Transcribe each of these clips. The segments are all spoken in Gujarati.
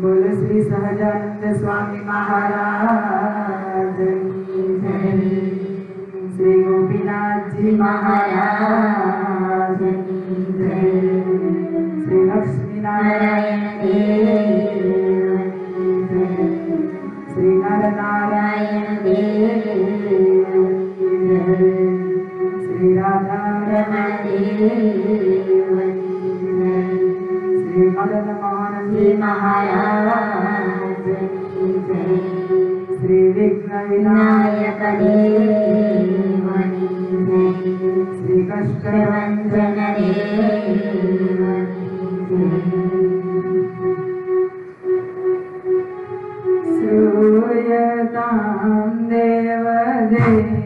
बोलो श्री सहजानंद स्वामी महाराज की जय। श्री गोपीनाथ जी महाराज की जय। श्री लक्ष्मी नारायण देव की जय। श्री नर नारायण देव की जय। श्री राधा रमण देव की जय। श्री मदन मोहन जी महाराज की जय। श्री विघ्न विनायक देव की जय। श्री कष्टभंजन देव की जय। श्रूयतां देव देश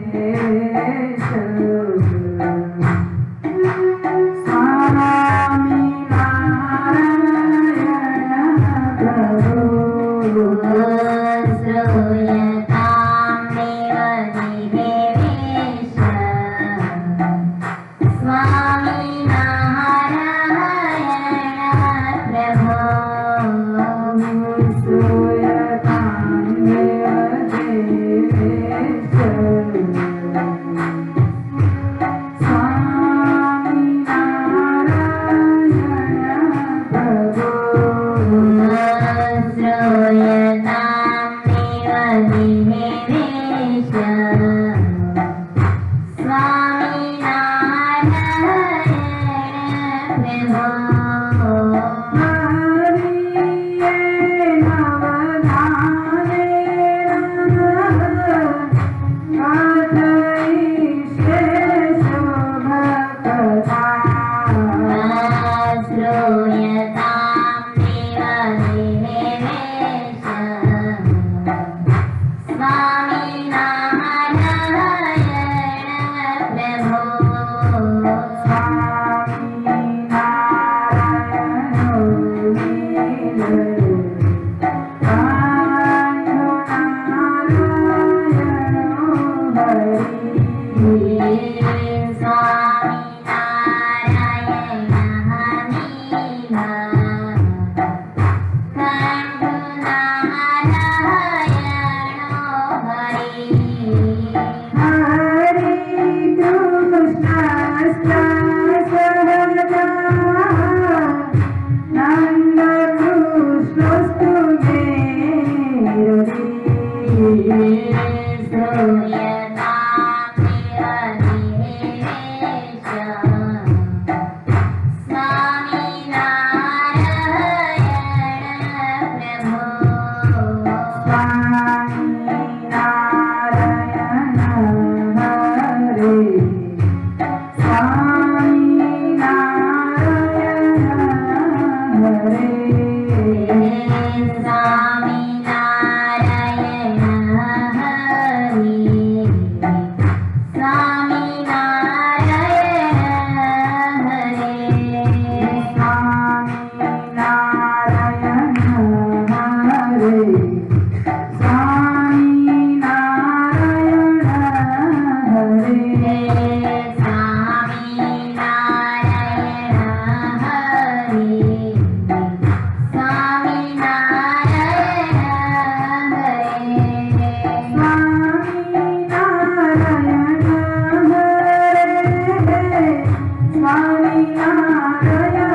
સ્વામિનારાયણ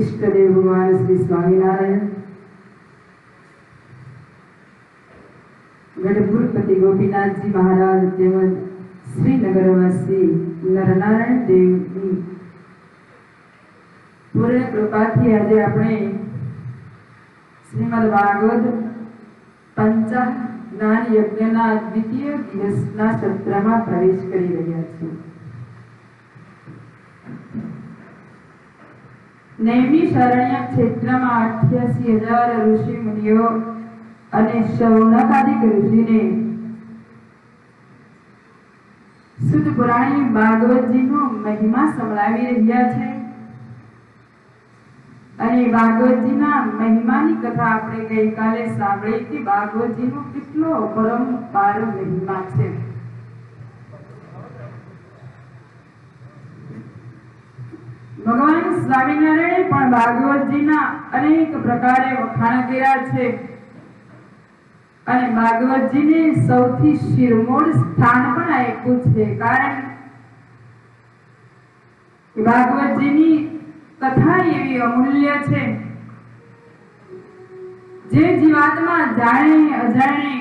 इष्टदेव भगवान श्री स्वामीनारायण गढ़पुरपति गोपीनाथ जी महाराज तेमज श्रीनगरवासी नरनारायण देवनी पूर्ण कृपाथी आज આપણે શ્રીમદ ભાગવત પંચા જ્ઞાન યજ્ઞના દ્વિતીય દિવસના સત્રમાં પ્રવેશ કરી રહ્યા છીએ। નૈમિ શરણ્ય ક્ષેત્રમાં 88,000 ઋષિ મુનિઓ અને શૌનકાદિક ઋષિને શુદ્ધ પુરાણી ભાગવતજીનો મહિમા સંભળાવી રહ્યા છે। અને ભાગવતજીના મહિમાની કથા આપણે ગઈકાલે સાંભળી કે ભાગવતજીનો કેટલો અપરંપાર મહિમા છે। ભગવાન સ્વામિનારાયણે પણ ભાગવતજીના અનેક પ્રકારે વખાણ કર્યા છે અને ભાગવતજીને સૌથી શિરમોર સ્થાન પણ આપ્યું છે, કારણ કે ભાગવતજીની कथा एवी अमूल्य छे जे जीवात्मा जाने अजाणे।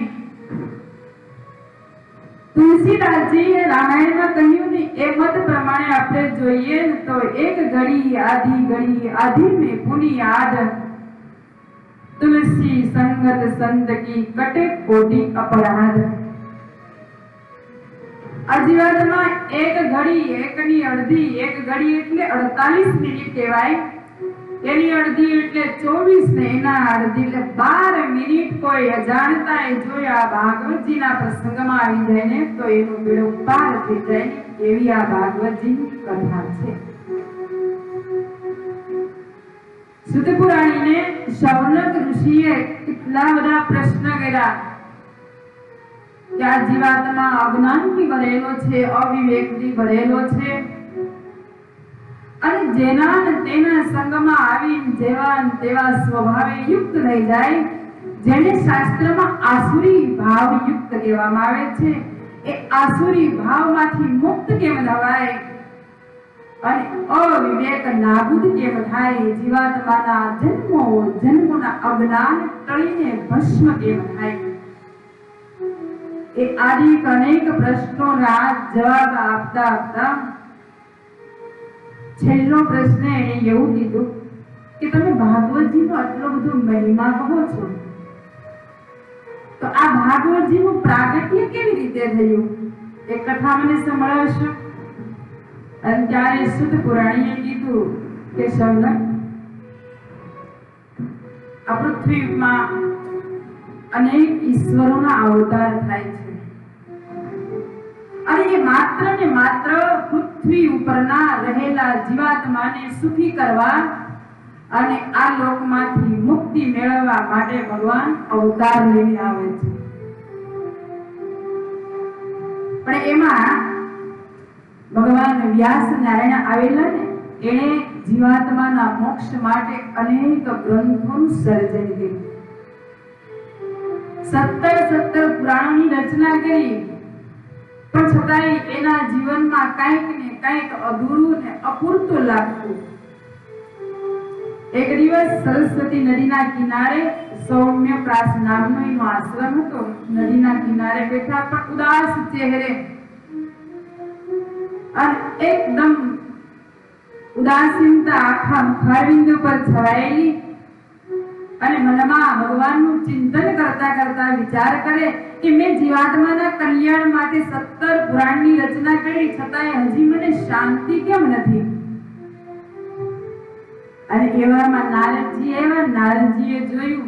तुलसीदास जी रामायण में कह્યું ने ए मत प्रमाणे આપણે જોઈએ તો एक घड़ी आधी में पुनियाद तुलसी संगत संत की कटे कोटि अपराध। अजीवात्मा एक घड़ी एकनी अर्धी एक घड़ी એટલે 48 મિનિટ કહેવાય, એની અડધી એટલે 24 ને એના અડધી એટલે 12 મિનિટ કોઈ અજાણતાએ જો આ ભાગવતજીના પ્રસંગમાં આવી જાય ને તો એનું બેડું પાર થઈ જાય, એવી આ ભાગવતજીની કથા છે। સુત પુરાણીને શૌનક ઋષિએ કેટલા બધા પ્રશ્ન કર્યા કે આ જીવાત્મા અજ્ઞાનથી ભરેલો છે, અવિવેકથી ભરેલો છે અને જેના તેના સંગમાં આવી જેવા તેવા સ્વભાવે યુક્ત થઈ જાય, જેને શાસ્ત્રમાં આસુરી ભાવ યુક્ત કહેવામાં આવે છે, એ આસુરી ભાવમાંથી મુક્ત કેમ થવાય અને અવિવેક નાબૂદ કેમ થાય, જીવાત્માના જન્મોના અજ્ઞાન ટળીને ભસ્મ કેમ થાય। એ આદિ અનેક પ્રશ્નોના જવાબ આપતા આપતા છેલ્લો પ્રશ્ન એને એવું કીધું કે તમે ભાગવતજીનો આટલો બધો મહિમા કહો છો, તો આ ભાગવતજીનું પ્રાગટ્ય કેવી રીતે થયું એ કથા મને સંભળાવશો? અને ત્યારે શુદ્ધ પુરાણીએ કીધું કે શૌનક, આ પૃથ્વીમાં અનેક ઈશ્વરોના અવતાર થાય છે અને એ માત્ર ને માત્ર પૃથ્વી ઉપરના રહેલા જીવાત્માને સુખી કરવા અને આ લોકમાંથી મુક્તિ મેળવવા માટે ભગવાન અવતાર લઈને આવે છે। પણ એમાં ભગવાન વ્યાસ નારાયણ આવેલા ને એણે જીવાત્માના મોક્ષ માટે અનેક ગ્રંથોનું સર્જન કર્યું, 17 પુરાણોની રચના કરી, પણ છતાંય એના જીવનમાં કંઈક ને કંઈક અધૂરું ને અપૂરતું લાગતું। એક દિવસ સરસ્વતી નદીના કિનારે સૌમ્યપ્રાસ નામનો એનો આશ્રમ હતો, નદીના કિનારે બેઠા પણ ઉદાસ ચહેરે અને એકદમ ઉદાસીનતા આખા મુખારવિંદ પર છવાયેલી અને મનમાં ભગવાનનું ચિંતન કરતા કરતા વિચાર કરે કે મેં જીવાત્માના કલ્યાણ માટે 17 પુરાણની રચના કરી, છતાંય હજી મને શાંતિ કેમ નથી? અને એવામાં નારદજીએ જોયું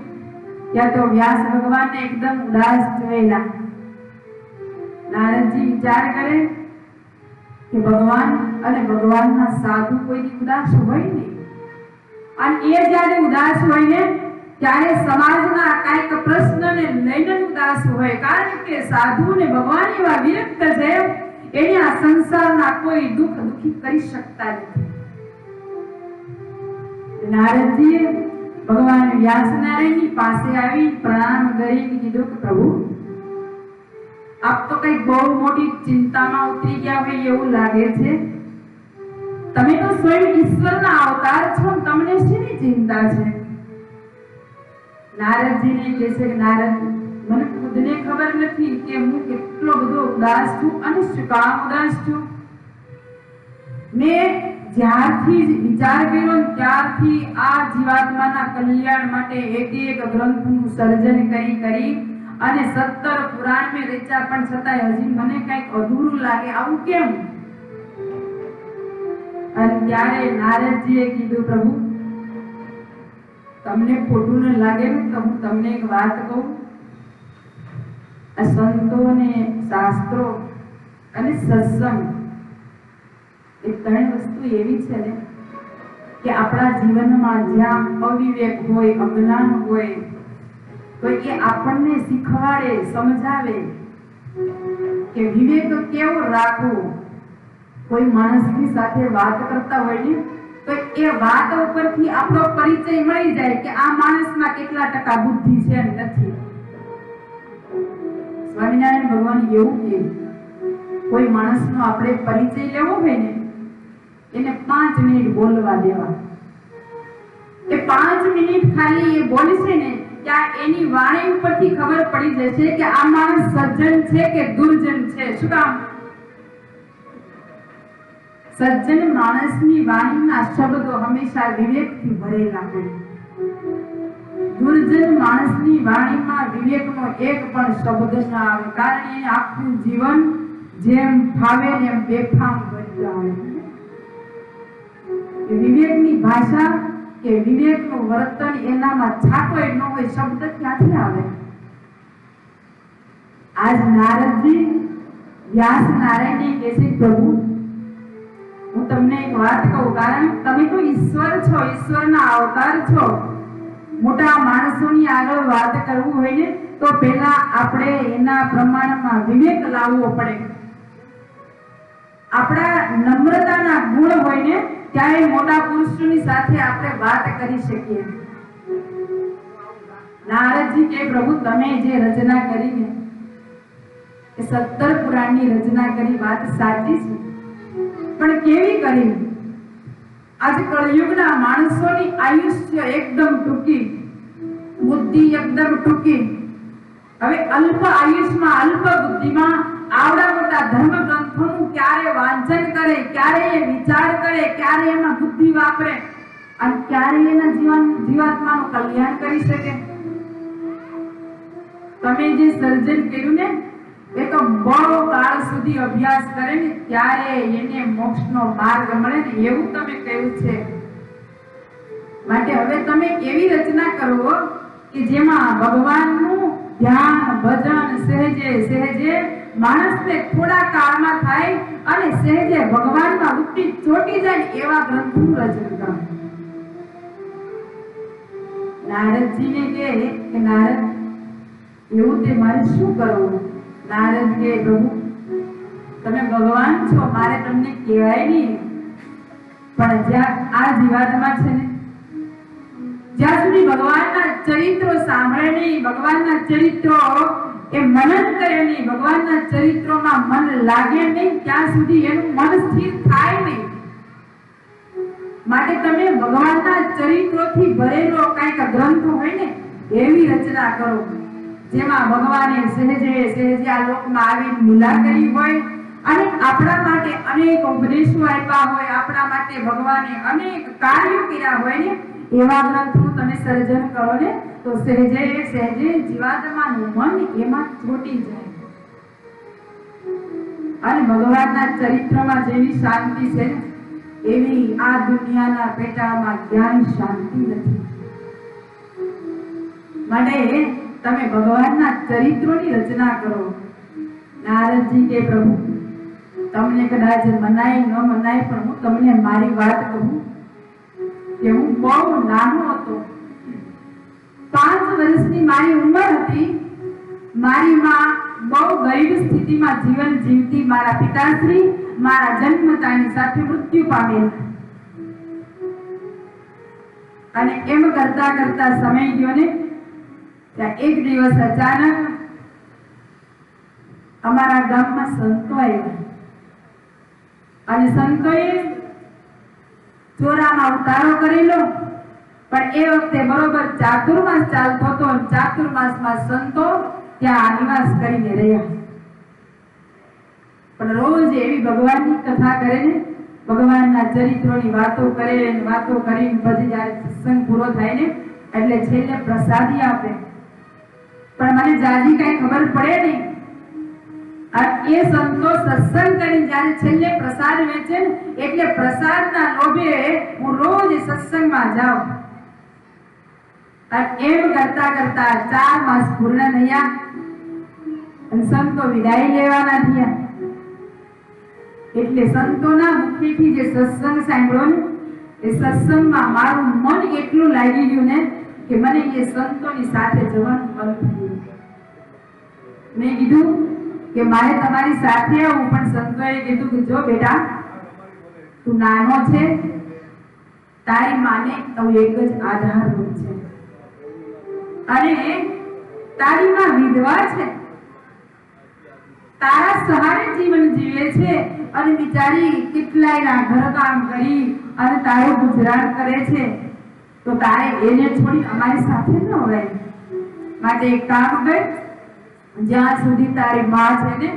ત્યાં તો વ્યાસ ભગવાનને એકદમ ઉદાસ જોયેલા। નારદજી વિચાર કરે કે ભગવાન અને ભગવાનના સાધુ કોઈની ઉદાસ હોય નહીં, અને એ જ્યારે ઉદાસ હોય ને ત્યારે સમાજના કાંઈક પ્રશ્નને લઈને ઉદાસ હોય, કારણ કે સાધુ ને ભગવાન એવા વિરક્ત છે, એને આ સંસારના કોઈ દુઃખ દુખી કરી શકતા નથી। નારદજીએ ભગવાન વ્યાસ નારાયણની પાસે આવી પ્રણામ કરીને કીધું કે પ્રભુ, આપ તો કઈ બહુ મોટી ચિંતામાં ઉતરી ગયા હોય એવું લાગે છે। તમે તો સ્વયં ઈશ્વરના અવતાર છો, તમને શેની ચિંતા છે? નારદજીને કહે છે કે નારદ, મને ખુદને ખબર નથી કે હું કેટલો બધો ઉદાસ છું અને શું કામ ઉદાસ છું. મેં જ્યારથી વિચાર કર્યો ત્યારથી આ જીવાત્માના કલ્યાણ માટે એક એક ગ્રંથનું સર્જન કરી અને 17 પુરાણ મેં રચ્યા, પણ છતાંય હજી મને કંઈક અધૂરું લાગે. આવું કેમ? અને ત્યારે નારદજીએ કીધું, પ્રભુ તમને ખોટું ન લાગે ને તો હું તમને એક વાત કહું. આ સંતો ને શાસ્ત્રો અને સત્સંગ એ ત્રણ વસ્તુ એવી છે ને કે આપણા જીવનમાં જ્યાં અવિવેક હોય, અજ્ઞાન હોય, તો એ આપણને શીખવાડે, સમજાવે કે વિવેક કેવો રાખવો. કોઈ માણસની સાથે વાત કરતા હોય ને તો એ વાત ઉપરથી આપણો પરિચય મળી જાય કે આ માણસમાં કેટલા ટકા બુદ્ધિ છે અને નથી. સ્વામિનારાયણ ભગવાન એવું કે કોઈ માણસનો આપણે પરિચય લેવો હોય ને એને 5 મિનિટ બોલવા દેવા. એ 5 મિનિટ ખાલી એ બોલશે ને ત્યાં એની વાણી ઉપરથી ખબર પડી જશે કે આ માણસ સજ્જન છે કે દુર્જન છે. શું કામ? સજ્જન માણસની વાણીના શબ્દો હંમેશા વિવેકથી ભરેલા હોય. દુર્જન માણસની વાણીમાં વિવેકનો એક પણ શબ્દ ન આવે, કારણ એ આખું જીવન જેમ ફાવે એમ બેફામ બનતા હોય. વિવેકની ભાષા કે વિવેકનું વર્તન એનામાં છાપોય ન હોય, શબ્દ ક્યાંથી આવે? આજ નારદજી વ્યાસ નારાયણને કહે છે, પ્રભુ હું તમને એક વાત કહું, કારણ તમે તો ઈશ્વર છો, ઈશ્વરના અવતાર છો. મોટા માણસોની આગળ વાત કરવું હોય ને તો પહેલા આપણે એના પ્રમાણમાં વિવેક લાવવો પડે. આપણા નમ્રતાના ગુણ હોય ને ત્યારે મોટા પુરુષોની સાથે આપણે વાત કરી શકીએ. નારદજી કે પ્રભુ તમે જે રચના કરી ને એ 17 પુરાણની રચના કરી, વાત સાચી છે, પણ કેવી કરી? આજ કળયુગના માણસોની આયુષ્ય એકદમ ટૂંકી, બુદ્ધિ એકદમ ટૂંકી. હવે અલ્પ આયુષ્યમાં, અલ્પ બુદ્ધિમાં આવડા મોટા ધર્મ ગ્રંથોનું ક્યારે વાંચન કરે, ક્યારે એ વિચાર કરે, ક્યારે એમાં બુદ્ધિ વાપરે અને ક્યારે એના જીવાત્માનું કલ્યાણ કરી શકે? તમે જે સર્જન કર્યું ને એ તો બહુ કાળ સુધી અભ્યાસ કરે ને ત્યારે એને મોક્ષનો માર્ગ મળે ને એવું તમે કહ્યું છે. માટે હવે તમે એવી રચના કરો કે જેમાં ભગવાનનું ધ્યાન, ભજન સહેજે સહેજે માણસને થોડા કાળમાં થાય અને સહેજે ભગવાનમાં વૃત્તિ ચોટી જાય એવા ગ્રંથનું રચન કરો. નારદજીને કહે કે નારદ એવું તે મારે શું કરવું? નારદ કે પ્રભુ તમે ભગવાન છો, મારે તમને કહેવાય નહીં, પણ જ્યાં આ જીવાત્મા છે ને જ્યાં સુધી ભગવાનના ચરિત્રો સાંભળે નહીં, ભગવાનના ચરિત્રો એ મનન કરે નહીં, ભગવાનના ચરિત્રોમાં મન લાગે નહીં, ત્યાં સુધી એનું મન સ્થિર થાય નહીં. માટે તમે ભગવાનના ચરિત્રોથી ભરેલો કંઈક ગ્રંથ હોય ને એવી રચના કરો જેમાં ભગવાને સહેજે સહેજે આ લોકમાં આવીને લીલા કરી હોય અને આપણા માટે અનેક ઉપદેશો આપ્યા હોય, આપણા માટે ભગવાને અનેક કાર્યો કર્યા હોય ને એવા ગ્રંથનું તમે સર્જન કરો ને તો સહેજે સહેજે જીવાત્માનું મન એમાં ચોટી જાય. અને ભગવાનના ચરિત્રમાં જેવી શાંતિ છે એવી આ દુનિયાના પેટાળમાં ક્યાંય શાંતિ નથી. માટે તમે ભગવાનના ચરિત્રોની રચના કરો. નારદજી કે પ્રભુ તમને કદાચ મનાય ન મનાય, પણ હું તમને મારી વાત કહું કે હું બહુ નાનો હતો, 5 વર્ષની મારી ઉંમર હતી. મારી માં બહુ ગરીબ સ્થિતિમાં જીવન જીવતી. મારા પિતાશ્રી મારા જન્મતાની સાથે મૃત્યુ પામેલા અને એમ કરતા કરતા સમય ગયો ને ત્યાં એક દિવસ અચાનક અમારા ગામમાં સંતો આવ્યા અને સંતોએ ચોરામાં ઉતારો કરેલો, પણ એ વખતે બરોબર ચાતુર્માસ ચાલતો હતો. ચાતુર્માસમાં સંતો ત્યાં નિવાસ કરીને રહ્યા. પણ રોજ એવી ભગવાનની કથા કરે ને, ભગવાનના ચરિત્રોની વાતો કરે ને વાતો કરીને પછી જ્યારે સત્સંગ પૂરો થાય ને એટલે છેલ્લે પ્રસાદી આપે. પણ મને જાજી કઈ ખબર પડે નહીં. એ સંતો સત્સંગ કરીને જ્યારે છેલ્લે પ્રસાદ વેચે ને એટલે પ્રસાદના લોભે હું રોજ સત્સંગમાં જાઉં. એમ કરતા કરતા 4 માસ પૂર્ણ થયા અને સંતો વિદાય લેવાના થયા. એટલે સંતોના મુખેથી જે સત્સંગ સાંભળ્યો ને એ સત્સંગમાં મારું મન એટલું લાગી ગયું ને કે મને એ સંતોની સાથે જવાનું મન થયું. મેં કીધું કે મારે તમારી સાથે આવું, પણ સંતોએ કીધું કે જો બેટા તું નાનો છે, તારી માને તો એક જ આધારરૂપ છે અને તારી માં વિધવા છે, તારા સહારે જીવન જીવે છે અને બિચારી કેટલાયના ઘરકામ કરી અને તારું ગુજરાન કરે છે, તો તારે એને છોડી અમારી સાથે ન હોય. માટે એક કામ કર, જ્યાં સુધી તારી માં છે ને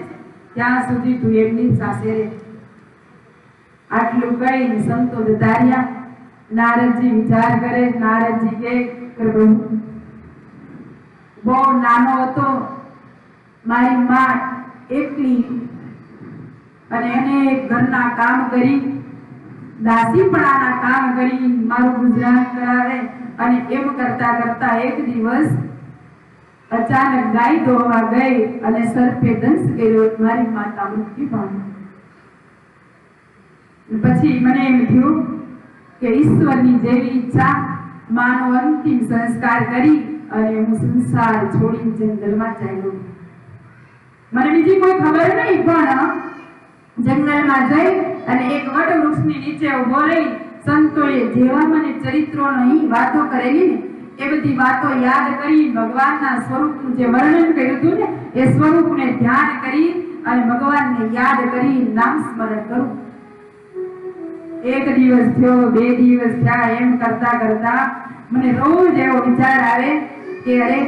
ત્યાં સુધી તું એમની સાથે રહે. આટલું કહીને સંતો જતા રહ્યા. નારદજી વિચાર કરે. નારદજી કે પ્રભુ બહુ નાનો હતો, મારી માં એકલી અને એને ઘરના કામ કરી દાસીપણાના કામ કરી મારું ગુજરાન કરાવે. અને એમ કરતા કરતા એક દિવસ અચાનક ગાય દોવા ગઈ અને સર્પે દંશ કર્યો. મારી માતા મૃત્યુ પામી. પછી મને એમ થયું કે ઈશ્વરની જેવી ઈચ્છા, માનો અંતિમ સંસ્કાર કરી અને હું સંસાર છોડી જંગલમાં ચાલ્યો. મને બીજી કોઈ ખબર નહીં, પણ જંગલમાં જઈ અને એક વટવૃક્ષની નીચે ઉભો રહી સંતોએ જેવા મને ચરિત્રોની વાતો કરેલી ને એ બધી વાતો યાદ કરી ભગવાનના સ્વરૂપનું જે વર્ણન કર્યું હતું ને એ સ્વરૂપને ધ્યાન કરી અને ભગવાનને યાદ કરી નામ સ્મરણ કરું. એક દિવસ થયો, 2 દિવસ થયા. એમ કરતા કરતા મને રોજ એવો વિચાર આવે કે અરે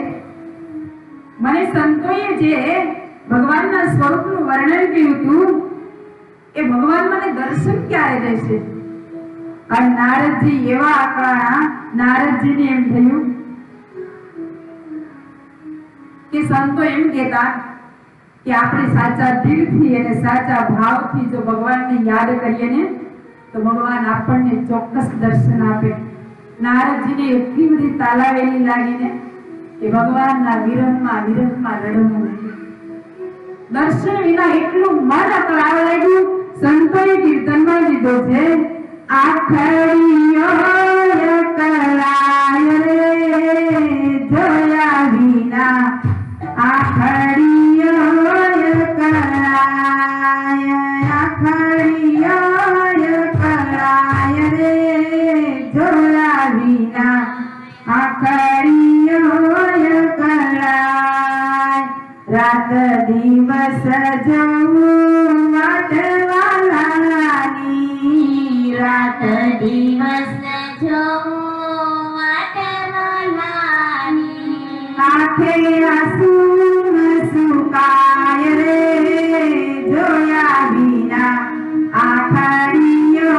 મને સંતોએ જે ભગવાનના સ્વરૂપનું વર્ણન કર્યું હતું એ ભગવાન મને દર્શન ક્યારે દેશે? અને નારદજી એવા આકળાણા. નારદજીને એમ થયું કે સંતો એમ કહેતા કે આપણે સાચા દિલથી અને સાચા ભાવથી જો ભગવાનને યાદ કરીએ ને તો ભગવાન આપણને ચોક્કસ દર્શન આપે. નારદજીને એટલી બધી તાલાવેલી લાગીને કે ભગવાનના વિરહમાં રડવું. દર્શન વિના એટલું મન અકળાવા લાગ્યું. સંતોએ કીર્તનમાં કીધો છે, આખડીઓ અકળાય રે જોયા વિના, આખડીઓ અકળાય, આખડીઓ અકળાય રે જોયા વિના, આખડીઓ અકળાય. રાત દિવસ જવું વાટવાલાની, રાત દિવસ જવું વાટવાલાની, આંખે આંસુ સુકાય રે જોયા વિના, આખડીઓ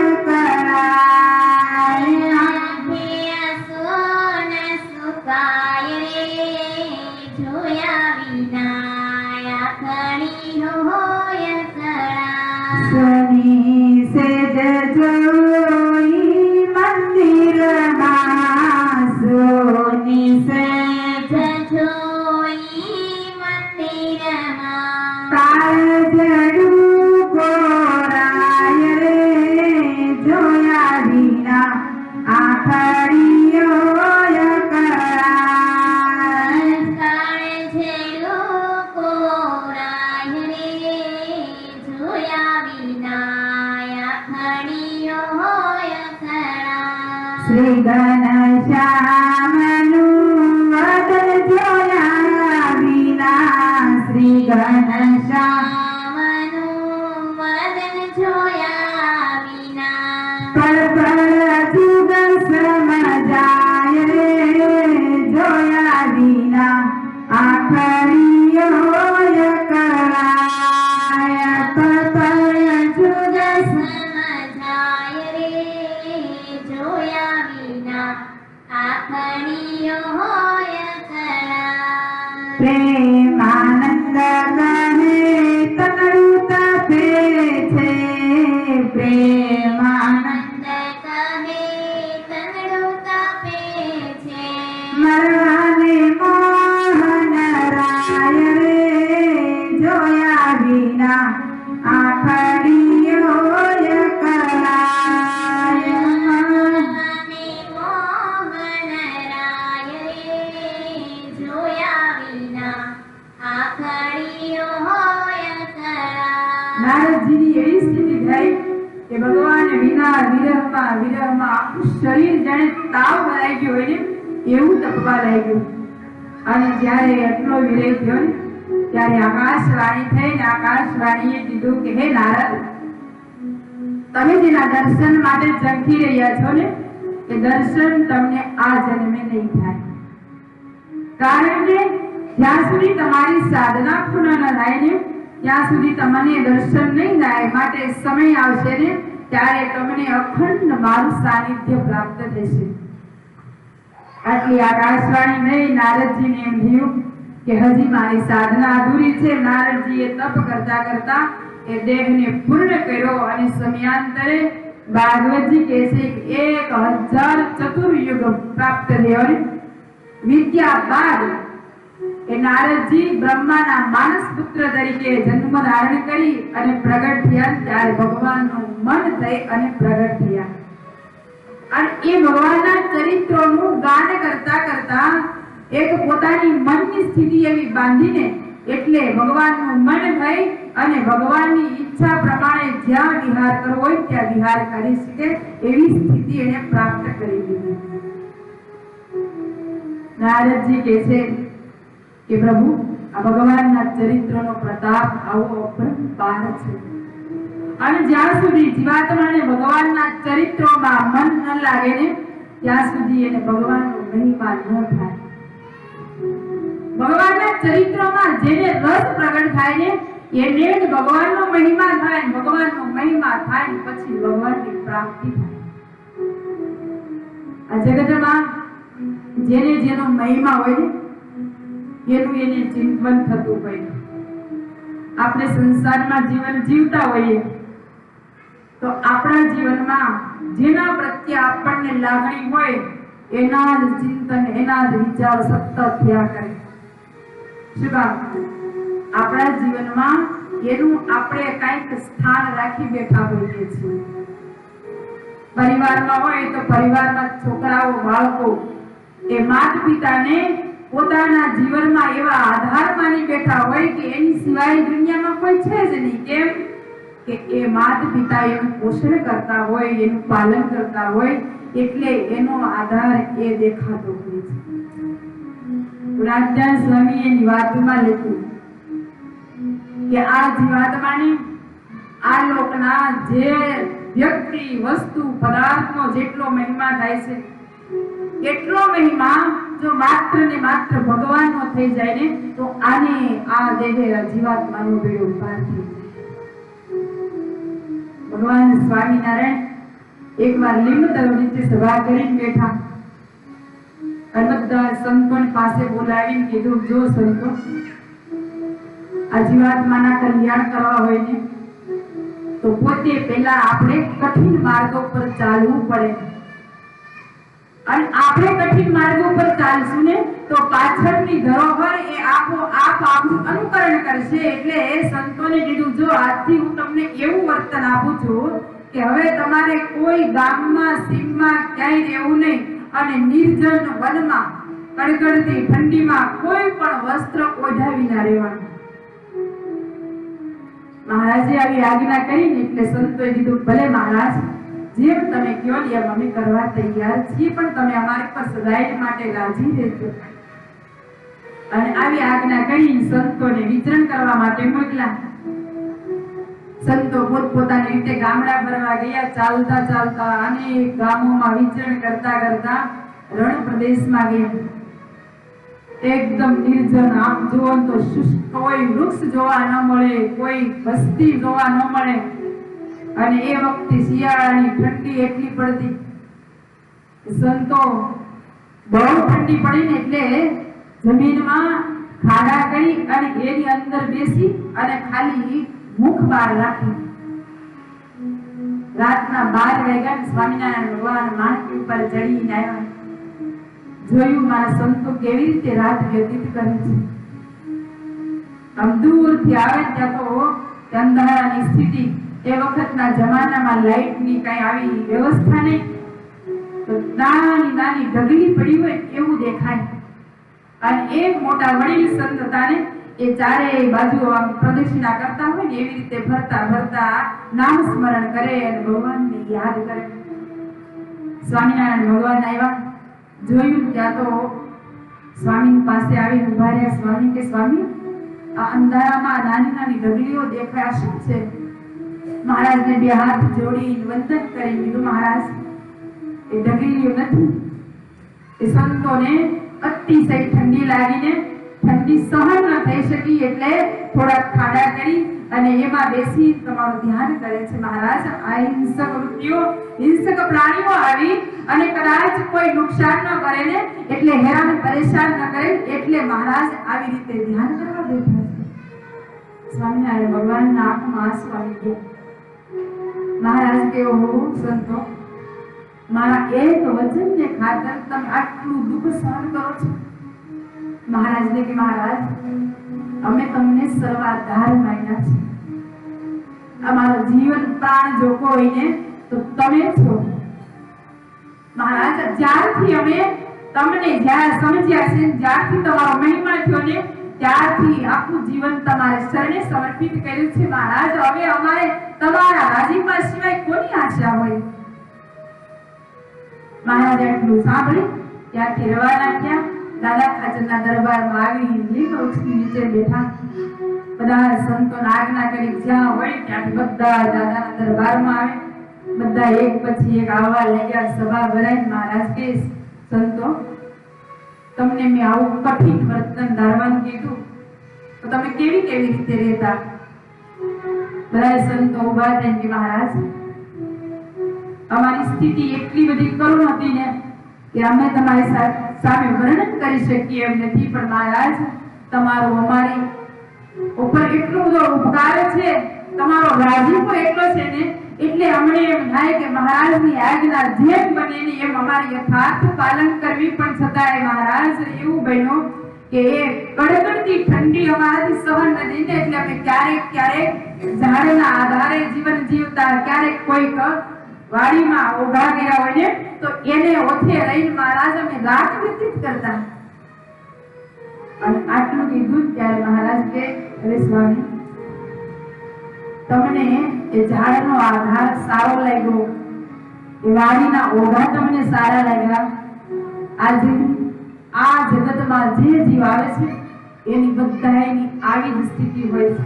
અકળાય, આંખે આંસુ સુકાય રે જોયા વિના, આખડીઓ અકળાય. શનિ સેજ જોઈ મંદિરમાં, શનિ સેજ જોઈ મંદિરમાં, કાળજડું કોરાય રે જોયા વિના, આખડીઓ અકળાય, કાળજડું કોરાય રે જોયા વિના, આખડીઓ અકળાય. શ્રી ઘનશ્યામનું વદન જોયા વિના, શ્રી ઘનશ્યામનું વદન જોયા વિના, જોયા વિના આખડીઓ કરાય નારદજીની એવી સ્થિતિ થઈ કે ભગવાન વિના વિરહમાં આખું શરીર જાણે તાવ ભરાઈ ગયો હોય ને એવું તપવા લાગ્યું. અને જ્યારે એટલો વિરહ થયો ને ત્યારે આકાશવાણી થઈને આકાશવાણીએ કીધું કે હે નારદ, તમે જેના દર્શન માટે ઝંખી રહ્યા છો ને એ દર્શન તમને આ જન્મે નહીં થાય. કારણ કે જ્યાં સુધી તમારી સાધના પૂર્ણ ન થાય ને ત્યાં સુધી તમને દર્શન નહીં થાય. માટે સમય આવશે ને ત્યારે તમને અખંડ મારું સાનિધ્ય પ્રાપ્ત થશે. આટલી આકાશવાણી નહીં નારદજીને એમ થયું કે હજી મારી સાધના અધૂરી છે. નારદજીએ તપ કરતા કરતા એ દેહને પૂર્ણ કર્યો અને સમયાંતરે ભાગવતજી કહે છે કે 1000 ચતુર્યુગ પ્રાપ્ત થયો. વિદ્યા બાદ એ નારદજી બ્રહ્માના માનસ પુત્ર તરીકે જન્મ ધારણ કરી અને પ્રગટ થયા. ત્યારે ભગવાનનું મન થઈ અને પ્રગટ થયા. અને એ ભગવાનના ચરિત્રોનું ગાન કરતા કરતા એક પોતાની મનની સ્થિતિ એવી બાંધીને એટલે ભગવાનનું મન થઈ અને ભગવાનની ઈચ્છા પ્રમાણે જ્યાં વિહાર કરવો હોય ત્યાં વિહાર કરી શકે એવી સ્થિતિ એને પ્રાપ્ત કરી દીધી. નારદજી કહે છે કે પ્રભુ, આ ભગવાનના ચરિત્રનો પ્રતાપ આવો અપરંપાર છે. અને જ્યાં સુધી જીવાત્માને ભગવાનના ચરિત્રોમાં મન ન લાગે ને ત્યાં સુધી એને ભગવાનનો મહિમા ન થાય. ભગવાનના ચરિત્રોમાં જેને રસ પ્રગટ થાય ને એને જ ભગવાનનો મહિમા થાય. ભગવાનનો મહિમા થાય પછી ભગવાનની પ્રાપ્તિ થાય. આ જગતમાં જેને જેનો મહિમા હોય ને એનું એને ચિંતન થતું હોય. આપણે સંસારમાં જીવન જીવતા હોઈએ તો આપણા જીવનમાં જેના પ્રત્યે આપણને લાગણી હોય એના જ ચિંતન, એના જ વિચાર સતત થયા કરે. શું કામ? આપણા જીવનમાં એનું આપણે કંઈક સ્થાન રાખી બેઠા હોઈએ છીએ. પરિવારમાં હોય તો પરિવારમાં છોકરાઓ, બાળકો એ માતા પિતાને પોતાના જીવનમાં એવા આધાર માની બેઠા હોય કે એની સિવાય દુનિયામાં કોઈ છે જ નહીં. કેમ કે એ માતા પિતા એનું પોષણ કરતા હોય, એનું પાલન કરતા હોય એટલે એનો આધાર એ દેખાતો હોય છે. રાજ્યાન સ્વામી એની વાતમાં લખ્યું કે આ જીવાત્માને આ લોકના જે વ્યક્તિ, વસ્તુ, પદાર્થનો જેટલો મહિમા થાય છે એટલો મહિમા જો માત્ર ને માત્ર ભગવાનનો થઈ જાય ને તો આને આ દેહે જીવાત્માનો બેડો પાર થઈ જાય. ભગવાન સ્વામિનારાયણ એકવાર લીમડો નીચે સભા કરીને બેઠા અને બધા સંતોની પાસે બોલાવીને કીધું, જો સંતો, આ જીવાત્માના કલ્યાણ કરવા હોય ને તો પોતે પહેલા આપણે કઠિન માર્ગો પર ચાલવું પડે. અને આપણે કઠિન માર્ગો પર ચાલશું ને તો પાછળની ધરોહર એ આપોઆપ આપણું અનુકરણ કરશે. એટલે એ સંતોને કીધું, જો આજથી હું તમને એવું વર્તન આપું છું કે હવે તમારે કોઈ ગામમાં, સીમમાં ક્યાંય રહેવું નહીં અને નિર્જન વનમાં કડકડતી ઠંડીમાં કોઈ પણ વસ્ત્ર ઓઢાવી ના રહેવાનું. મહારાજે આવી આજ્ઞા કરીને એટલે સંતોએ કીધું, ભલે મહારાજ, જેમ તમે કહો એમ અમે કરવા તૈયાર છીએ, પણ તમે અમારી પર સદાય માટે રાજી રહેજો. અને આવી આજ્ઞા કરી સંતોને વિચરણ કરવા માટે મોકલ્યા. સંતો પોતપોતાની રીતે ગામડા ફરવા ગયા. ચાલતા ચાલતા અનેક ગામોમાં વિચરણ કરતા કરતા રણ પ્રદેશમાં ગયા. એકદમ નિર્જન, આમ જોવો તો શુષ્ક, કોઈ વૃક્ષ જોવા ન મળે, કોઈ વસ્તી જોવા ન મળે. અને એ વખતે શિયાળાની ઠંડી એટલી પડતી. સંતો બહુ ઠંડી પડી ને એટલે જમીનમાં ખાડા કરી અને એની અંદર બેસી અને ખાલી મુખ બહાર રાખી. રાતના 12 વાગ્યા સ્વામિનારાયણ ભગવાન માણકી ઉપર ચડીને આવ્યા. જોયું મારા સંતો કેવી રીતે રાત વ્યતીત કરે છે. આમ દૂરથી આવે ત્યાં તો અંધારાની સ્થિતિ, એ વખતના જમાનામાં લાઇટની કઈ આવી વ્યવસ્થા નહીં, તો નાની નાની ઢગલી પડી હોય એવું દેખાય. અને એક મોટા વડીલ સંત હતા ને, એ ચારે બાજુ આમ પ્રદક્ષિણા કરતા હોય ને એવી રીતે ફરતા ફરતા નામ સ્મરણ કરે અને ભગવાનને યાદ કરે. સ્વામિનારાયણ ભગવાન આવ્યા, જોયું ત્યાં તો સ્વામી પાસે આવીને ઉભા રહ્યા. સ્વામી કે સ્વામી, આ અંધારામાં નાની નાની ઢગલીઓ દેખાય, શું છે? મહારાજને બે હાથ જોડી વંદન કરી દીધું. મહારાજ, એ ઢગલીઓ નથી, એ સંતોને અતિશય ઠંડી લાગીને ઠંડી સહન ન થઈ શકી એટલે થોડા ખાડા કરી અને એમાં બેસી તમારું ધ્યાન કરે છે. મહારાજ, આ હિંસક વૃત્તિઓ, હિંસક પ્રાણીઓ આવી અને કદાચ કોઈ નુકસાન ન કરે ને, એટલે હેરાન પરેશાન ન કરે એટલે મહારાજ આવી રીતે ધ્યાન કરવા બેઠા છે. સ્વામિનારાયણ ભગવાનના આંખમાં આંસુ આવી ગયા. મહારાજ કે, ઓહો સંતો, મારા એક વચનને ખાતર તમે આટલું દુઃખ સહન કરો છો? મહારાજને કે, મહારાજ, અમે તમને સર્વાધાર માન્યા છે. અમારો જીવન પ્રાણ જો કોઈ ને તો તમે છો. મહારાજ, જ્યારથી અમે તમને જ્યારે સમજ્યા છે, જ્યારથી તમારો મહિમા થયો ને, ત્યારથી આખું જીવન તમારે શરણે સમર્પિત કર્યું છે. મહારાજ, હવે અમારે તમારા રાજીપા સિવાય કોની આશા હોય? મહારાજ આટલું સાંભળી ત્યાંથી રવાના થયા. દાદા ખાચરના દરબારમાં આવી લીંબ વૃક્ષની નીચે બેઠા. બધા સંતોને આજ્ઞા કરી જ્યાં હોય ત્યાંથી બધા દાદાના દરબારમાં આવે. બધા એક પછી એક આવવા લાગ્યા. સભા ભરાઈ. મહારાજ કે, સંતો, તમને મેં આવું કઠિન વર્તન ધારવાનું કીધું તો તમે કેવી કેવી રીતે રહેતા? બધા સંતો ઉભા થઈને કે, મહારાજ, અમારી સ્થિતિ એટલી બધી કરુણ હતી ને કે અમે તમારી સામે વર્ણન કરી શકીએ એમ નથી. પણ મહારાજ, તમારો અમારી ઉપર એટલો બધો ઉપકાર છે, તમારો રાજીપો એટલો છે ને, એટલે અમને એમ થાય કે મહારાજની આજ્ઞા જેમ બને ને એમ અમારી યથાર્થ પાલન કરવી. પણ છતાંય મહારાજ, એવું બન્યું કે એ કડકડતી ઠંડી અમારાથી સહન નથી ને, એટલે અમે ક્યારેક ક્યારેક ઝાડના આધારે જીવન જીવતા, ક્યારેક કોઈક વાડીમાં ઉભા ગયા હોય ને તો એને ઓથે રહીને મહારાજ અમે રાત વ્યતીત કરતા. અને આટલું કીધું ત્યારે મહારાજ કે, અરે સ્વામી, તમને એ ઝાડનો આધાર સારો લાગ્યો, એ વાડીના ઓઘા તમને સારા લાગ્યા. આજે આ જગતમાં જે જીવ આવે છે એની બધાની આવી જ સ્થિતિ હોય છે.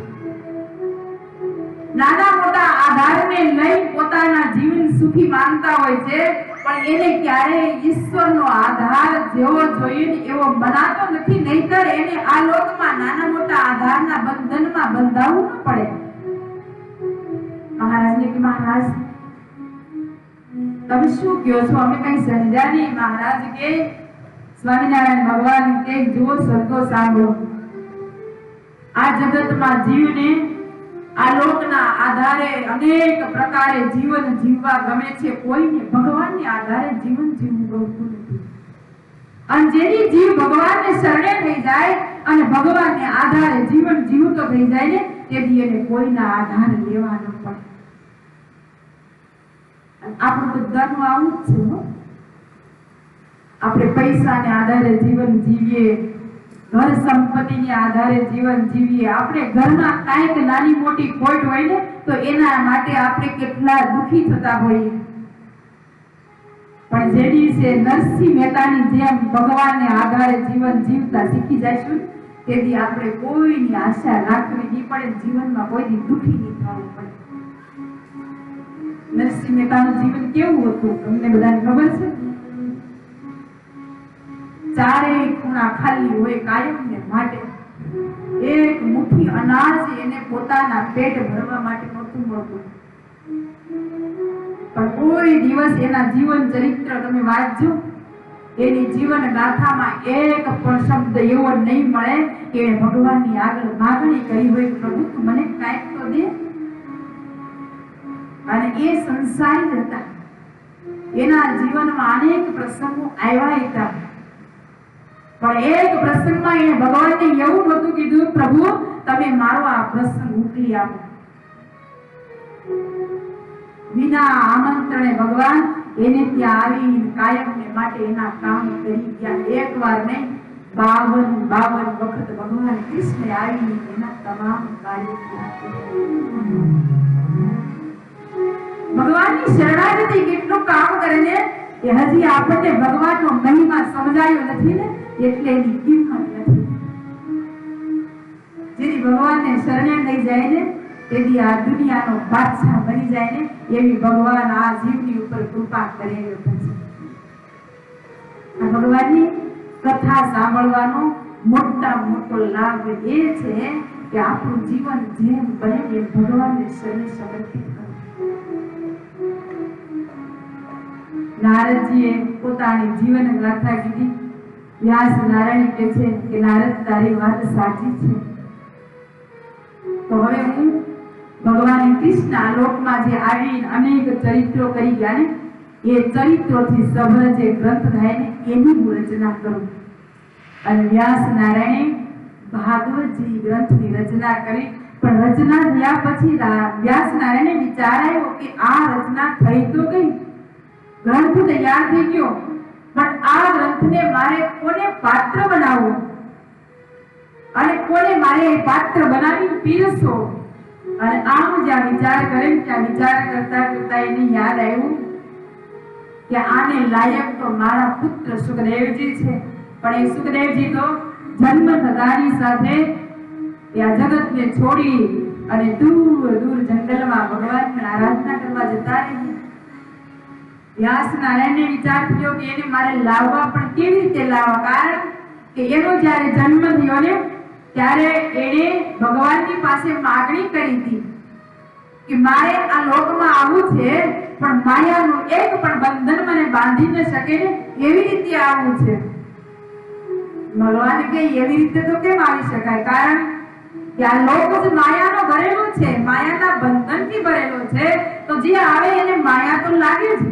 નાના મોટા આધારને લઈ પોતાના જીવન સુખી માનતા હોય છે, પણ એને ક્યારેય ઈશ્વરનો આધાર જેવો જોઈએ ને એવો બનાતો નથી. નહીતર એને આ લોકમાં નાના મોટા આધારના બંધનમાં બંધાવવું ન પડે. મહારાજને કે, મહારાજ, તમે શું કહો છો? અમે કઈ સમજ્યા નહીં. મહારાજ કે, સ્વામિનારાયણ ભગવાન કે, જુઓ સંતો, સાંભળો, આ જગતમાં જીવને આ લોકના આધારે અનેક પ્રકારે જીવન જીવવા ગમે છે. કોઈને ભગવાનને આધારે જીવન જીવવું ગમતું નથી. અને જેની જીવ ભગવાનને શરણે થઈ જાય અને ભગવાનને આધારે જીવન જીવતો થઈ જાય ને, તેથી એને કોઈના આધાર લેવા ન પડે. આપણું બધાનું આવું જ છે. આપણે પૈસાને આધારે જીવન જીવીએ, ઘર સંપત્તિને આધારે જીવન જીવીએ. આપણે ઘરમાં કાંઈક નાની મોટી ખોટ હોય ને તો એના માટે આપણે કેટલા દુખી થતા હોઈએ. પણ જે દિવસે નરસિંહ મહેતાની જેમ ભગવાનને આધારે જીવન જીવતા શીખી જઈશું, તેથી આપણે કોઈની આશા રાખવી નહીં પડે, જીવનમાં કોઈની દુખી નહીં થવું પડે. નરસિંહ મહેતાનું જીવન કેવું હતું તમને બધાને ખબર છે? ચારેય ખૂણા ખાલી હોય કાયમને માટે. એક મુઠ્ઠી અનાજ એને પોતાના પેટ ભરવા માટે નહોતું મળતું. પણ કોઈ દિવસ એના જીવન ચરિત્ર તમે વાંચજો, એની જીવન ગાથામાં એક પણ શબ્દ એવો નહીં મળે કે ભગવાનની આગળ માગણી કરી હોય, પ્રભુ તું મને કાંઈક તો દે. અને એ સંસારી હતા. એના જીવનમાં અનેક પ્રસંગો આવ્યા હતા, પણ એક પ્રસંગમાં એને ભગવાનને એવું નહોતું કીધું, પ્રભુ તમે મારો આ પ્રસંગ ઉકલી આપો. વિના આમંત્રણે ભગવાન એને ત્યાં આવી કાયમને માટે એના કામ કરી ગયા. એકવાર નહીં 52 વખત ભગવાન કૃષ્ણ આવી એના તમામ કાર્યો કર્યા. ભગવાનની શરણાગતિ કેટલું કામ કરે ને એ હજી આપણને ભગવાનનો મહિમા સમજાયો નથી ને એટલે એની કિંમત નથી. જેથી ભગવાનને શરણે લઈ જાય ને તેથી આ દુનિયાનો બાદશાહ બની જાય ને એવી ભગવાન આ જીવની ઉપર કૃપા કરેલો છે. આ ભગવાનની કથા સાંભળવાનો મોટો લાભ એ છે કે આપણું જીવન જેમ બને એમ ભગવાનને શરણે સમર્પિત કરવું. નારદજીએ પોતાની જીવન ગાથા કીધી. વ્યાસ નારાયણ કહે છે કે નારદ તારી વાત સાચી છે. તો હવે હું ભગવાન કૃષ્ણ આ લોકમાં જે આવી અનેક ચરિત્રો કરી ગયા ને એ ચરિત્રોથી સભર જે ગ્રંથ થાય ને એની હું રચના કરું. અને વ્યાસ નારાયણે ભાગવતજી ગ્રંથની રચના કરી. પણ રચના થયા પછી વ્યાસ નારાયણે વિચાર આવ્યો કે આ રચના થઈ તો ગઈ, ગ્રંથ તૈયાર થઈ ગયો, પણ આ ગ્રંથને મારે કોને પાત્ર બનાવવો અને કોને મારે એ પાત્ર બનાવી પીરસો. અને આમ જ્યાં વિચાર કરે ત્યાં વિચાર કરતા કરતા એને યાદ આવ્યું કે આને લાયક તો મારા પુત્ર સુખદેવજી છે. પણ એ સુખદેવજી તો જન્મ થતાની સાથે આ જગતને છોડી અને દૂર દૂર જંગલમાં ભગવાનની આરાધના કરવા જતા રહ્યા. વ્યાસ નારાયણને વિચાર થયો કે એને મારે લાવવા, પણ કેવી રીતે લાવવા? કારણ કે એનો જ્યારે જન્મ થયો ને ત્યારે એણે ભગવાનની પાસે માગણી કરી હતી કે મારે આ લોકમાં આવવું છે પણ માયાનું એક પણ બંધન મને બાંધી ન શકે ને એવી રીતે આવવું છે. ભગવાન કે એવી રીતે તો કેમ આવી શકાય? કારણ કે આ લોક જ માયાનો ભરેલો છે, માયાના બંધનથી ભરેલો છે, તો જે આવે એને માયા તો લાગે જ.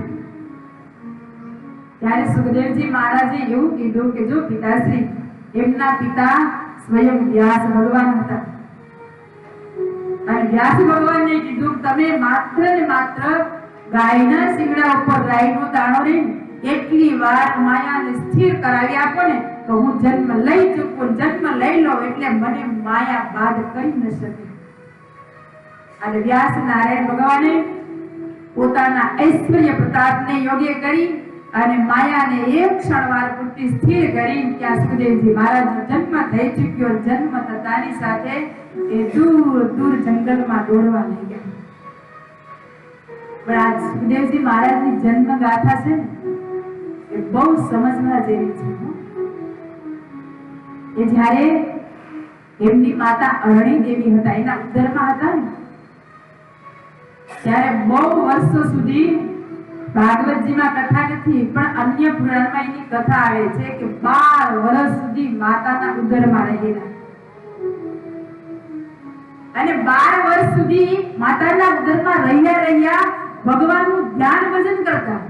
ત્યારે સુખદેવજી મહારાજે એવું કીધું કે જો પિતાશ્રી, એમના પિતા સ્વયં વ્યાસ ભગવાન હતા. અને વ્યાસ ભગવાનને કીધું તમે માત્ર ને માત્ર ગાયના શિંગડા ઉપર ગાયનો દાણો લઈને એટલી વાર માયાને સ્થિર કરાવી આપો ને તો હું જન્મ લઈ ચૂકું. જન્મ લઈ લો એટલે મને માયા બાદ કરી ન શકે. અને વ્યાસ નારાયણ ભગવાને પોતાના ઐશ્વર્ય પ્રતાપને યોગ્ય કરી અને માયાને એક ક્ષણવાર પૂરતી સ્થિર કરી ત્યાં સુખદેવજી મહારાજનો જન્મ થઈ ચૂક્યો. જન્મ થતાની સાથે એ દૂર દૂર જંગલમાં દોડવા લઈ ગયા. પણ આ સુખદેવજી મહારાજની જન્મ ગાથા છે ને એ બહુ સમજવા જેવી છે. એ જ્યારે એમની માતા અરણી દેવી હતા, એના ઉદરમાં હતા ને ત્યારે બહુ વર્ષો સુધી ભાગવતજીમાં કથા નથી પણ અન્ય પુરાણમાં એની કથા આવે છે કે 12 વર્ષ સુધી માતાના ઉદરમાં રહેલા. અને 12 વર્ષ સુધી માતાના ઉદરમાં રહ્યા ભગવાનનું ધ્યાન ભજન કરતા.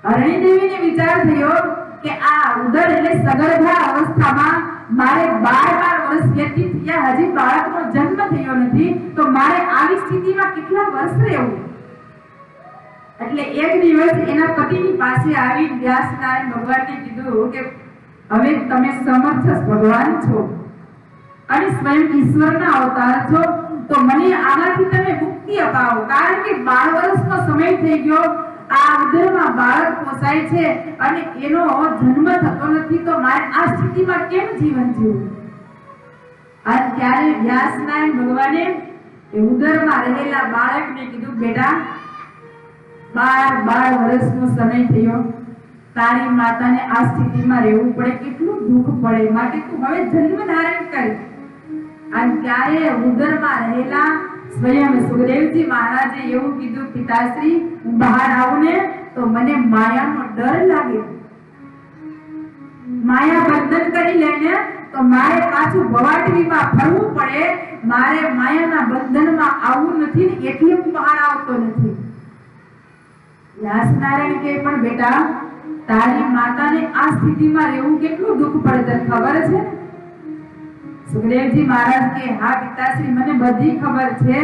અરણી દેવીને વિચાર થયો કે આ ઉદર એટલે સગર્ભા અવસ્થામાં મારે 12 વર્ષ વ્યતીત થયા, હજી બાળકનો જન્મ થયો નથી, તો મારે આવી સ્થિતિમાં કેટલા વર્ષ રહેવું? એટલે એક દિવસ એના પતિની પાસે આવી વ્યાસ નારાયણ ભગવાનને કીધું કે હવે તમે સમર્થ ભગવાન છો અને સ્વયં ઈશ્વરના અવતાર છો, તો મને આનાથી તમે મુક્તિ અપાવો. કારણ કે 12 વર્ષનો સમય થઈ ગયો, આ ઉદરમાં બાળક પોસાય છે અને એનો જન્મ થતો નથી, તો મારે આ સ્થિતિમાં કેમ જીવન જીવવું? અને ત્યારે વ્યાસ નારાયણ ભગવાને એ ઉદરમાં રહેલા બાળકને કીધું બેટા 12 વર્ષનો સમય થયો, તારી માતાને આ સ્થિતિમાં રહેવું પડે, કેટલું દુઃખ પડે, માટે તું હવે જન્મ ધારણ કર. અને ત્યારે ઉદરમાં રહેલા સ્વયં સુખદેવજી મહારાજે એવું કીધું પિતાશ્રી, હું બહાર આવું ને તો મને માયાનો ડર લાગે, માયા બંધન કરી લઈને તો મારે પાછું ભવાટવીમાં ફરવું પડે, મારે માયાના બંધનમાં આવવું નથી ને એટલે હું બહાર આવતો નથી. વ્યાસ નારાયણ કે પણ બેટા તારી માતાને આ સ્થિતિમાં રહેવું કેટલું દુઃખ પડે તને ખબર છે? સુખદેવજી મહારાજ કે હા પિતાશ્રી મને બધી ખબર છે,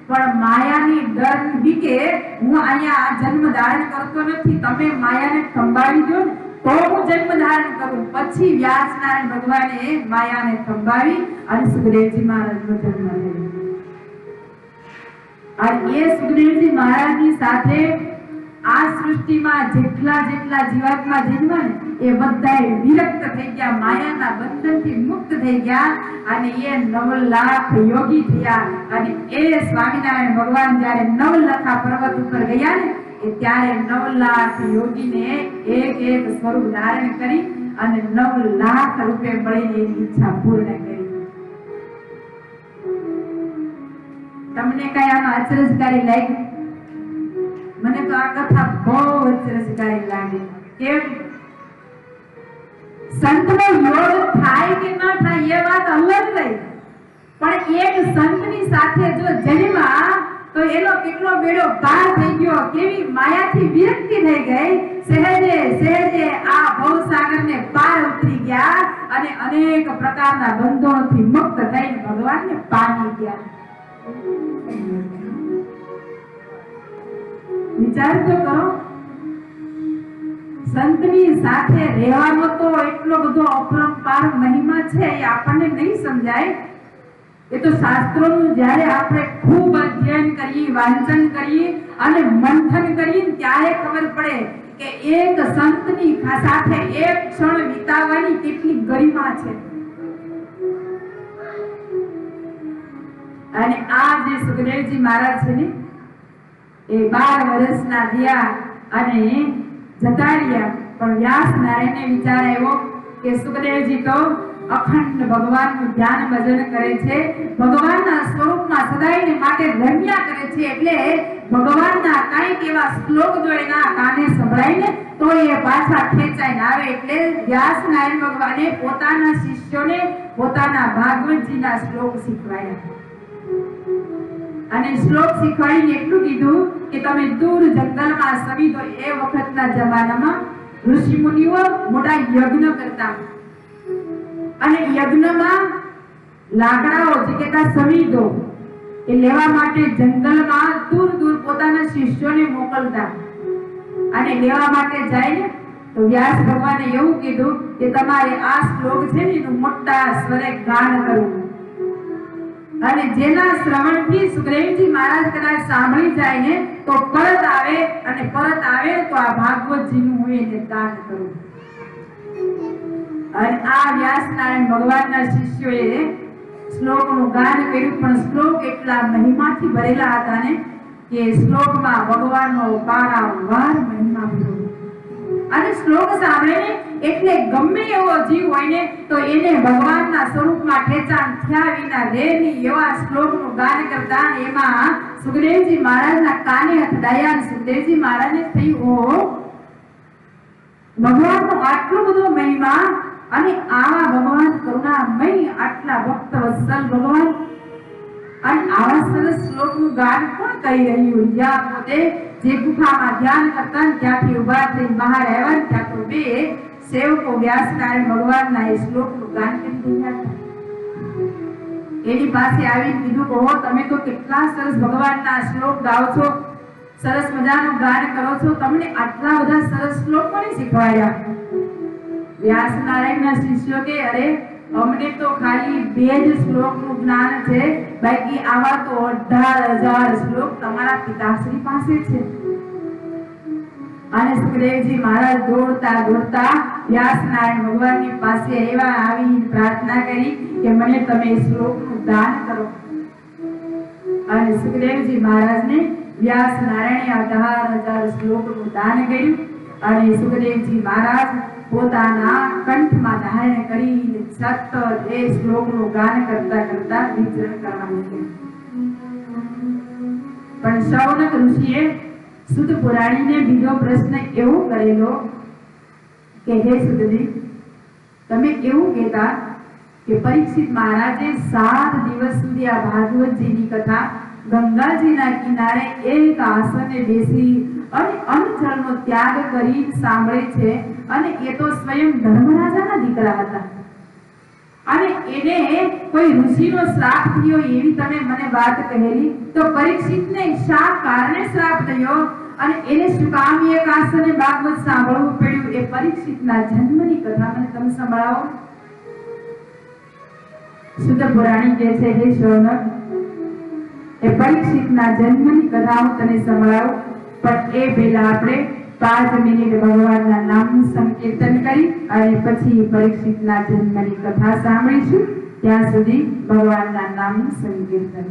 પણ માયાની ડર બીકે હું અહીંયા જન્મ ધારણ કરતો નથી. તમે માયાને સંભાળી દો ને તો હું જન્મ ધારણ કરું. પછી વ્યાસ નારાયણ ભગવાને માયાને સંભાળી અને સુખદેવજી મહારાજનો જન્મ થયો. અને એ સુખદેવજી મહારાજની સાથે આ સૃષ્ટિમાં જેટલા જીવાત્મા જન્મ્યા ને એ બધાય વિરક્ત થઈ ગયા, માયાના બંધનથી મુક્ત થઈ ગયા અને એ 9 લાખ યોગી થયા. અને એ સ્વામિનારાયણ ભગવાન જ્યારે નવલખા પર્વત ઉપર ગયા ને એ ત્યારે 9 લાખ યોગીને એક સ્વરૂપ ધારણ કરી અને 9 લાખ રૂપે મળીને એની ઈચ્છા પૂર્ણ કરી. તમને કઈ આમાં અચરજકારી લાગી? મને તો આ કથા બહુ અચરજકારી લાગી. કેમ? સંતનો યોગ થાય કે ન થાય એ વાત અલગ રહી, પણ એક સંતની સાથે જો જન્મા તો એનો કેટલો બેડો પાર થઈ ગયો, કેવી માયાથી વિરક્તિ થઈ ગઈ. સહેજે આ ભવસાગરને પાર ઉતરી ગયા અને અનેક પ્રકારના બંધનોથી મુક્ત થઈને ભગવાનને પામી ગયા. વિચાર તો કરો, સંતની સાથે રહેવાનો તો એટલો બધો અપરંપાર મહિમા છે, એ આપણને નહીં સમજાય. એ તો શાસ્ત્રોનું જ્યારે આપણે ખૂબ અધ્યયન કરીએ, વાંચન કરીએ અને મંથન કરીએ ત્યારે ખબર પડે કે એક સંતની સાથે એક ક્ષણ વિતાવવાની કેટલી ગરિમા છે. અને આ જે સુખદેવજી મહારાજ છે ને એ 12 વર્ષના થયા અને જતા રહ્યા. પણ વ્યાસ નારાયણને વિચાર આવ્યો કે સુખદેવજી તો અખંડ ભગવાનનું ધ્યાન ભજન કરે છે, ભગવાનના સ્વરૂપમાં સદાયને માટે રમ્યા કરે છે, એટલે ભગવાનના કાંઈક એવા શ્લોક જો એના કાને સંભળાય ને તો એ પાછા ખેંચાઈને આવે. એટલે વ્યાસ નારાયણ ભગવાને પોતાના શિષ્યોને પોતાના ભાગવતજીના શ્લોક શીખવાડ્યા. અને શ્લોક શીખવાડીને એટલું કીધું કે તમે દૂર જંગલમાં સમીધો. એ વખતના જમાનામાં ઋષિ મુનિઓ મોટા યજ્ઞ કરતા અને યજ્ઞમાં લાકડાઓ જે કહેતા સમીધો એ લેવા માટે જંગલમાં દૂર પોતાના શિષ્યોને મોકલતા. અને લેવા માટે જાય ને તો વ્યાસ ભગવાને એવું કીધું કે તમારે આ શ્લોક છે ને એનું મોટા સ્વરે ગાન કરવું. અને જેના શ્રવણથી સુખદેવજી મહારાજ કદાચ સાંભળી જાય ને તો પરત આવે તો આ ભાગવતજીનું હું એને દાન કરું. અને આ વ્યાસ નારાયણ ભગવાનના શિષ્યોએ શ્લોકનું ગાન કર્યું, પણ શ્લોક એટલા મહિમાથી ભરેલા હતા ને કે શ્લોકમાં ભગવાનનો પારાવાર મહિમા ભરેલો. અને શ્લોક સાંભળીને એટલે ગમે એવો જીવ હોય ને તો એને ભગવાનના સ્વરૂપમાં ખેંચાણ થયા વિના રહે નહીં એવા શ્લોકનું ગાન કરતા. એમાં સુખદેવજી મહારાજના કાને અથડાયા અને સુખદેવજી મહારાજને થયું ભગવાનનો આટલો બધો મહિમા અને આવા ભગવાન કરુણામય, આટલા ભક્ત વત્સલ ભગવાન અને આવા સરસ શ્લોકનું ગાન કોણ કરી રહ્યું? જ્યાં પોતે જે ગુફામાં ધ્યાન કરતા ત્યાંથી ઉભા થઈ બહાર આવ્યા ત્યાં તો 2 સેવકો વ્યાસ નારાયણ ભગવાનના એ શ્લોકનું ગાન કરી રહ્યા હતા. એની પાસે આવીને કીધું કે હો તમે તો કેટલા સરસ ભગવાનના શ્લોક ગાઓ છો, સરસ મજાનું ગાન કરો છો, તમને આટલા બધા સરસ શ્લોક કોણે શીખવાડ્યા? વ્યાસ નારાયણના શિષ્યો કે અરે અમને તો ખાલી 2 જ શ્લોકનું જ્ઞાન છે, બાકી આવા તો 18,000 શ્લોક તમારા પિતાશ્રી પાસે છે. અને સુખદેવજી મહારાજ દોડતા વ્યાસ નારાયણ ભગવાનની પાસે આવી પ્રાર્થના કરી કે મને તમે શ્લોકનું દાન કરો. અને સુખદેવજી મહારાજને વ્યાસ નારાયણે 18,000 શ્લોકનું દાન કર્યું. અને સુખદેવજી મહારાજ પોતાના કંઠમાં ધારણ કરીને સતત એ શ્લોકનું ગાન કરતા વિચરણ કરવા લાગ્યા. પણ શૌનક ઋષિએ સુત પુરાણીને બીજો પ્રશ્ન એવો કરેલો કે હે સુતજી, તમે એવું કહેતા કે પરીક્ષિત મહારાજે 7 દિવસ સુધી આ ભાગવતજીની કથા ગંગાજીના કિનારે એક આસને બેસી અને અન્નજળનો ત્યાગ કરી સાંભળે છે, અને એ તો સ્વયં ધર્મરાજાના દીકરા હતા. અને એને કોઈ ઋષિનો શ્રાપ થયો એવી તમે મને વાત કહેલી, તો પરીક્ષિતને શા કારણે શ્રાપ થયો અને એને શું કામ એક આસને ભાગવત સાંભળવું પડ્યું, એ પરીક્ષિતના જન્મની કથા મને તમે સંભળાવો. શુદ્ધ પુરાણી કહે છે, હે શૌનક, એ પરીક્ષિતના જન્મની કથા હું તને સંભળાવું, પણ એ પહેલા આપણે 5 મિનિટ ભગવાનના નામનું સંકીર્તન કરી અને પછી પરીક્ષિતના જન્મની કથા સાંભળીશું. ત્યાં સુધી ભગવાનના નામનું સંકીર્તન.